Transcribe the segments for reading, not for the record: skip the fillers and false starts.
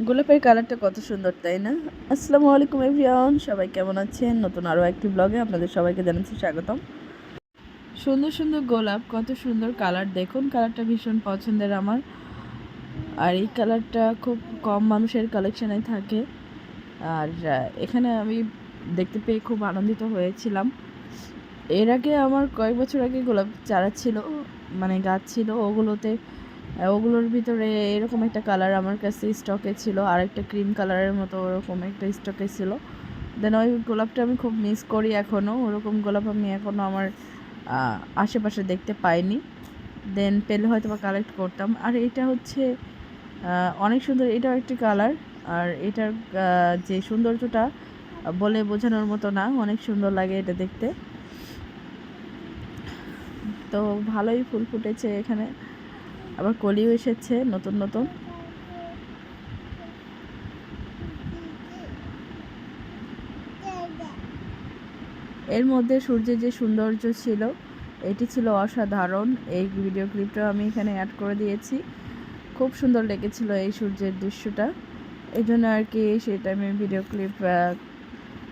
গোলাপের কালারটা কত সুন্দর, তাই না? আসসালামু আলাইকুম এভরিওয়ান, সবাই কেমন আছেন? নতুন আরও একটি ব্লগে আপনাদের সবাইকে জানাচ্ছি স্বাগতম। সুন্দর সুন্দর গোলাপ, কত সুন্দর কালার, দেখুন কালারটা ভীষণ পছন্দের আমার। আর এই কালারটা খুব কম মানুষের কালেকশানে থাকে। আর এখানে আমি দেখতে পেয়ে খুব আনন্দিত হয়েছিলাম। এর আগে আমার কয়েক বছর আগে গোলাপ চারা ছিল, মানে গাছ ছিল, ওগুলোর ভিতরে এরকম একটা কালার আমার কাছে স্টকে ছিল, আর একটা ক্রিম কালারের মতো ওরকম একটা স্টকে ছিল। দেন ওই গোলাপটা আমি খুব মিস করি এখনও। ওরকম গোলাপ আমি এখনও আমার আশেপাশে দেখতে পাইনি। দেন পেলে হয়তো বা কালেক্ট করতাম। আর এটা হচ্ছে অনেক সুন্দর, এটাও একটি কালার। আর এটার যে সৌন্দর্যটা বলে বোঝানোর মতো না, অনেক সুন্দর লাগে এটা দেখতে। তো ভালোই ফুল ফুটেছে এখানে, আবার কলিও এসেছে নতুন নতুন। এর মধ্যে সূর্যের যে সৌন্দর্য ছিল, এটি ছিল অসাধারণ। এই ভিডিও ক্লিপটা আমি এখানে অ্যাড করে দিয়েছি। খুব সুন্দর লেগেছিল এই সূর্যের দৃশ্যটা, এই জন্য আর কি সেটা আমি ভিডিও ক্লিপ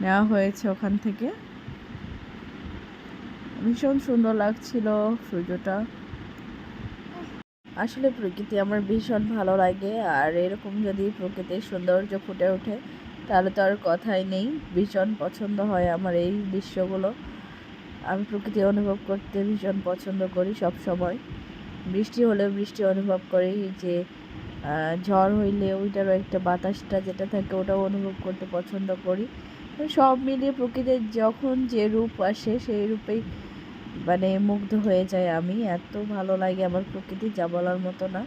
নেওয়া হয়েছে ওখান থেকে। ভীষণ সুন্দর লাগছিল সূর্যটা। আসলে প্রকৃতি আমার ভীষণ ভালো লাগে, আর এরকম যদি প্রকৃতির সৌন্দর্য ফুটে ওঠে তাহলে তো আর কথাই নেই। ভীষণ পছন্দ হয় আমার এই দৃশ্যগুলো। আমি প্রকৃতি অনুভব করতে ভীষণ পছন্দ করি সব সময়। বৃষ্টি হলেও বৃষ্টি অনুভব করি, যে ঝড় হইলে ওইটারও একটা বাতাসটা যেটা থাকে ওটাও অনুভব করতে পছন্দ করি। সব মিলিয়ে প্রকৃতির যখন যে রূপ আসে সেই রূপেই মানে মুগ্ধ হয়ে যায় আমি। এত ভালো লাগে আমার প্রকৃতি, যা বলার মতো না।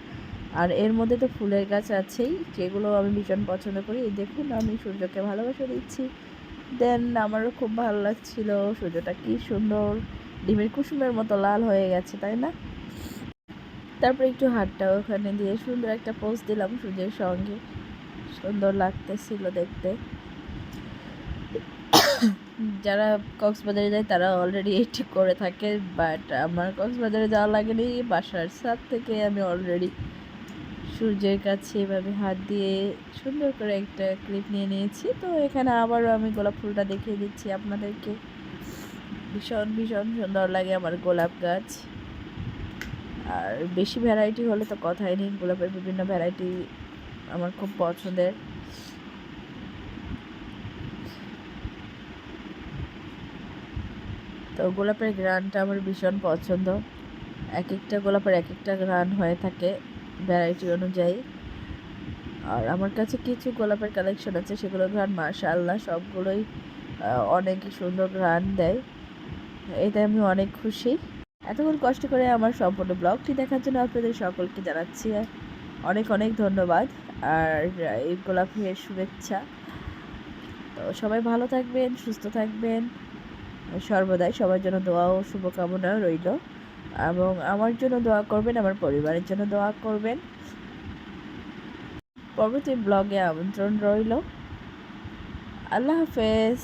আর এর মধ্যে তো ফুলের গাছ আছেই, যেগুলো আমি ভীষণ পছন্দ করি। দেখুন আমি সূর্যকে ভালোবাসা দিচ্ছি। দেন আমারও খুব ভালো লাগছিল, সূর্যটা কি সুন্দর ডিমের কুসুমের মতো লাল হয়ে গেছে, তাই না? তারপরে একটু হাতটা ওখানে দিয়ে সুন্দর একটা পোজ দিলাম সূর্যের সঙ্গে। সুন্দর লাগতেছিল দেখতে। যারা কক্সবাজারে যায় তারা অলরেডি এটি করে থাকে, বাট আমার কক্সবাজারে যাওয়া লাগেনি। বাসার ছাদ থেকে আমি অলরেডি সূর্যের কাছে এভাবে হাত দিয়ে সুন্দর করে একটা ক্লিপ নিয়ে নিয়েছি। তো এখানে আবারও আমি গোলাপ ফুলটা দেখিয়ে দিচ্ছি আপনাদেরকে। ভীষণ ভীষণ সুন্দর লাগে আমার গোলাপ গাছ। আর বেশি ভ্যারাইটি হলে তো কথাই নেই, গোলাপের বিভিন্ন ভ্যারাইটি আমার খুব পছন্দের। তো গোলাপের ঘ্রাণটা আমার ভীষণ পছন্দ। এক একটা গোলাপের এক একটা ঘ্রাণ হয়ে থাকে ভ্যারাইটি অনুযায়ী। আর আমার কাছে কিছু গোলাপের কালেকশন আছে, সেগুলো ঘ্রাণ মাশাআল্লাহ সবগুলোই অনেক সুন্দর ঘ্রাণ দেয়। এতে আমি অনেক খুশি। এতক্ষণ কষ্ট করে আমার সম্পূর্ণ ব্লগটি দেখার জন্য আপনাদের সকলকে জানাচ্ছি অনেক অনেক ধন্যবাদ। আর এই গোলাপের শুভেচ্ছা। তো সবাই ভালো থাকবেন, সুস্থ থাকবেন, সর্বদাই সবার জন্য দোয়া ও শুভকামনা রইল। এবং আমার জন্য দোয়া করবেন, আমার পরিবারের জন্য দোয়া করবেন। পরবর্তী ব্লগে আমন্ত্রণ রইল। আল্লাহ হাফেজ।